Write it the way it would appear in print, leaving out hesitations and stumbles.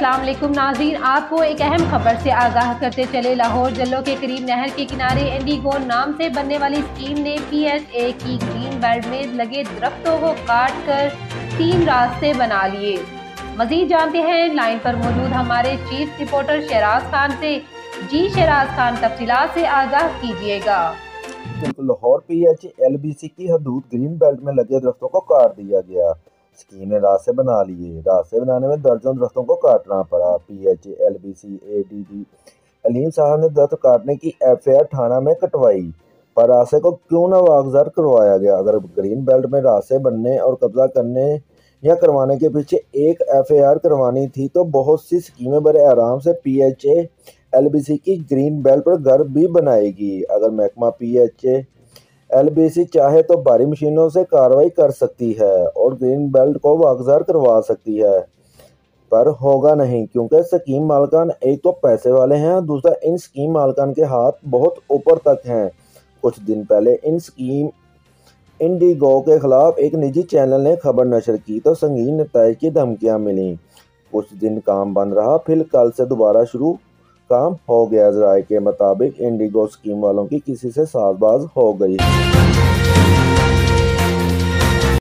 अस्सलाम वालेकुम नाज़रीन, आपको एक अहम खबर से आगाह करते चले। लाहौर जल्लो के करीब नहर के किनारे इंडिगो नाम से बनने वाली स्कीम ने PHA की ग्रीन बेल्ट में लगे दरख्तों को काट कर 3 रास्ते बना लिए। मजीद जानते हैं लाइन पर मौजूद हमारे चीफ रिपोर्टर शहराज खान से। जी शहराज खान, तफसीलात से आगाह कीजिएगा। लाहौर PHA LBC की हदूद ग्रीन बेल्ट में लगे दरख्तों को काट दिया गया। स्कीम ने रास्ते बना लिए। रास्ते बनाने में दर्जन दरख्तों को काटना पड़ा। PHA LBC ADD अलीम साहब ने दरख्त काटने की FIR थाना में कटवाई, पर रास्ते को क्यों नावागुजार करवाया गया। अगर ग्रीन बेल्ट में रास्ते बनने और कब्जा करने या करवाने के पीछे एक FIR करवानी थी तो बहुत सी स्कीमें बड़े आराम से PHA LBC की ग्रीन बेल्ट पर घर भी बनाएगी। अगर महकमा PHA LBC चाहे तो भारी मशीनों से कार्रवाई कर सकती है और ग्रीन बेल्ट को वागुजार करवा सकती है, पर होगा नहीं, क्योंकि स्कीम मालकान एक तो पैसे वाले हैं, दूसरा इन स्कीम मालकान के हाथ बहुत ऊपर तक हैं। कुछ दिन पहले इन स्कीम इंडिगो के खिलाफ एक निजी चैनल ने खबर नशर की तो संगीन नताइज की धमकियां मिली। कुछ दिन काम बंद रहा, फिर कल से दोबारा शुरू काम हो गया। जराये के मुताबिक इंडिगो स्कीम वालों की किसी से साजबाज हो गई।